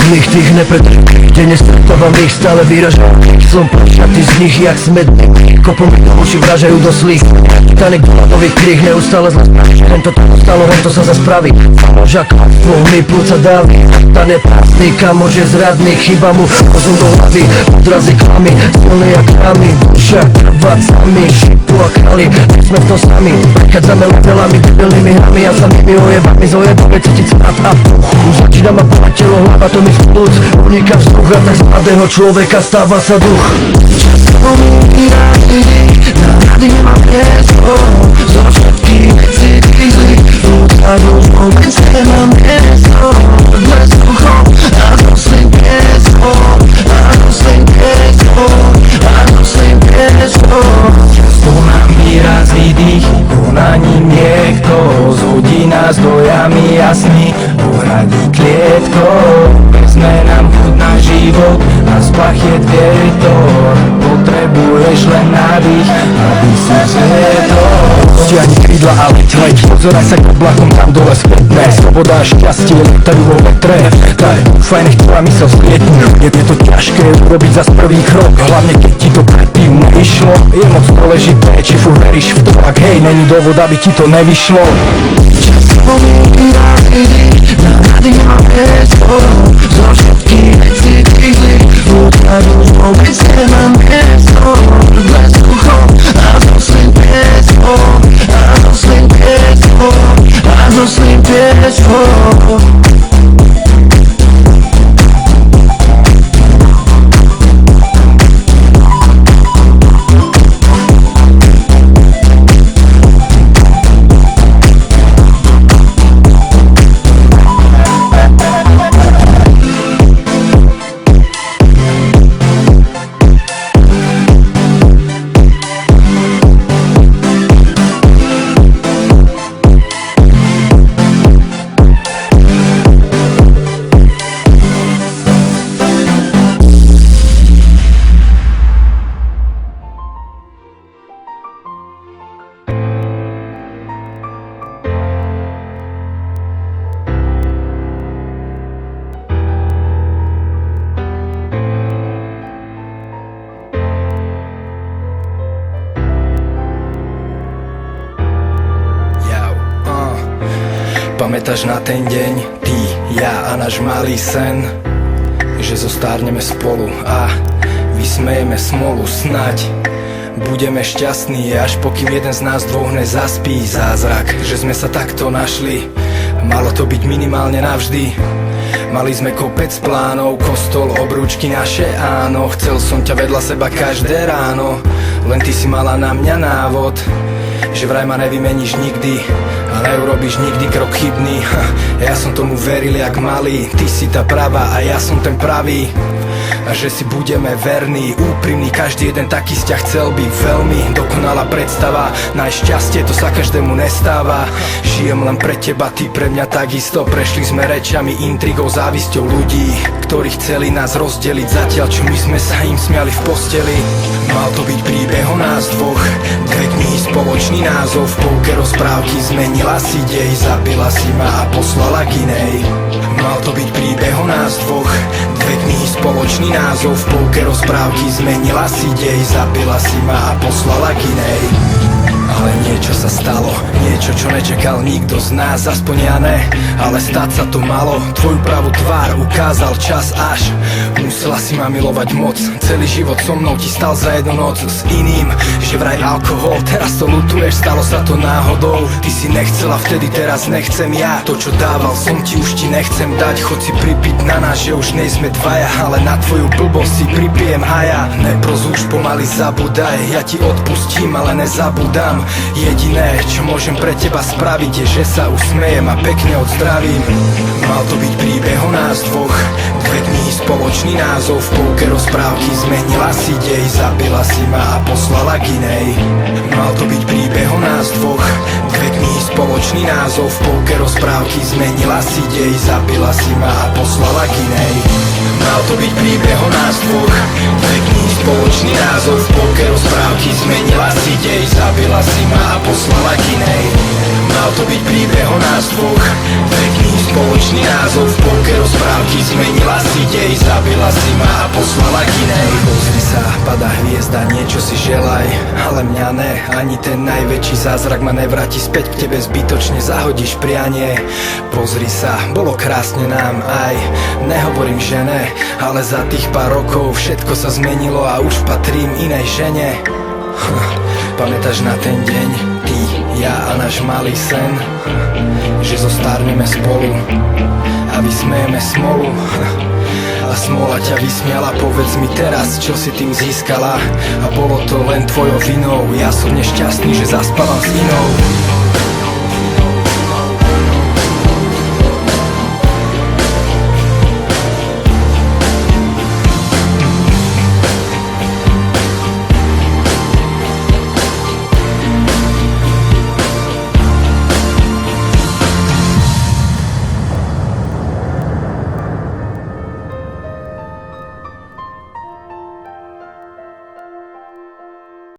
Jedných tých nepretržných, kde nestretávam ich, stále vyražam. Som počatý z nich jak smedník, kopom mi do uši vražajú do slík. Tanek do hlavových kríh, neustále zle spraví. Hento to stalo, hento sa zaspraví. Žakláctvo mi plúca dáví. Ta nepásný kamož je zradný, chyba mu rozum do hlavy. Odrazy klamy, silný jak rámy. Duša krvácami, šipu a králi. My sme v tom sami, prechádzame levelami, debilnými hrami. Ja sa nimi ojebami, z ojebami cítiť smrad a puch. Začína ma bolať telo, hlava to mi splúc. Uniká vzduch a tak z mladého človeka stáva sa duch. Často mi rádi, na rady nemám miesto. Zo všetkých cítiť zlých ľudzáru, vôbec nemám miesto. Dnes duchom a nosím piesko, a nosím piesko, a nosím piesko. Často nám vyrazí dých, na ním niekto zhodí nás do jamy jasný, uhradí klietkou. Vezme nám chud na život a spach je vietor. Potrebuješ len nádych, aby si zvedol. Stiahni krídla a leď, pozeraj sa k oblakom tam dole spätné. Sloboda a šťastie letajú vo vetre. Tak dúfaj, nech tvoja mysel splietne. Je to ťažké urobiť zas prvý krok, hlavne keď ti to predtým nevyšlo. Je moc dôležité, či furt veríš v to, ak hej, není dôvod, aby ti to nevyšlo. Často mi rádi, na rady mám miesto. Zo všetkých cítiť zlých ľudzáru, vôbec nemám miesto. Dnes duchom a nosím piesko, a nosím piesko, a nosím piesko. Pamätáš na ten deň, ty, ja a náš malý sen, že zostárneme spolu a vysmejeme smolu. Snaď budeme šťastní, až pokým jeden z nás dvoch nezaspí. Zázrak, že sme sa takto našli, malo to byť minimálne navždy. Mali sme kopec plánov, kostol, obrúčky naše, áno. Chcel som ťa vedľa seba každé ráno, len ty si mala na mňa návod, že vraj ma nevymeníš nikdy a neurobíš nikdy krok chybný. Ja som tomu veril jak malý, ty si tá pravá a ja som ten pravý. A že si budeme verní, úprimní, každý jeden taký z ťa chcel byť veľmi. Dokonalá predstava, najšťastie to sa každému nestáva. Žijem len pre teba, ty pre mňa takisto. Prešli sme rečami, intrigou, závisťou ľudí, ktorí chceli nás rozdeliť, zatiaľ čo my sme sa im smiali v posteli. Mal to byť príbeh o nás dvoch, dve knihy, spoločný názov. V polke rozprávky zmenila si dej, zabila si ma a poslala k inej. Mal to byť príbeh o nás dvoch, dve knihy, spoločný názov. V polke rozprávky zmenila si dej, zabila si ma a poslala k inej. Ale niečo sa stalo, niečo, čo nečakal nikto z nás, aspoň ja ne, ale stať sa to malo. Tvoju pravú tvár ukázal čas až musela si ma milovať moc. Celý život so mnou ti stal za jednu noc s iným, že vraj alkohol. Teraz to ľutuješ, stalo sa to náhodou. Ty si nechcela vtedy, teraz nechcem ja. To čo dával som ti, už ti nechcem dať. Chod si pripiť na nás, že už nejsme dvaja, ale na tvoju blbosť si pripijem haja. Nepros už pomaly zabudaj, ja ti odpustím, ale nezabudám. Jediné, čo môžem pre teba spraviť, je, že sa usmejem a pekne odzdravím. Mal to byť príbeh o nás dvoch, dve knihy, spoločný názov. V polke rozprávky zmenila si dej, zabila si ma a poslala k inej. Mal to byť príbeh o nás dvoch, dve knihy, spoločný názov. V polke rozprávky zmenila si dej, zabila si ma a poslala k inej. Mal to byť príbeh o nás dvoch, dve knihy, spoločný názov. V polke rozprávky zmenila si dej, zabila si ma a poslala k inej. Mal to byť príbeh o nás dvoch, dve knihy, spoločný názov. V polke rozprávky zmenila si dej, zabila si ma a poslala k inej. Pozri sa, pada hviezda, niečo si želaj, ale mňa ne. Ani ten najväčší zázrak ma nevráti späť k tebe, zbytočne zahodíš prianie. Pozri sa, bolo krásne nám aj, nehovorím, že ne, ale za tých pár rokov všetko sa zmenilo a už patrím inej žene. Pamätáš na ten deň, ty, ja a náš malý sen, že zostarneme spolu a vysmejeme smolu. A smola ťa vysmiala, povedz mi teraz, čo si tým získala. A bolo to len tvojou vinou, ja som nešťastný, že zaspávam s inou.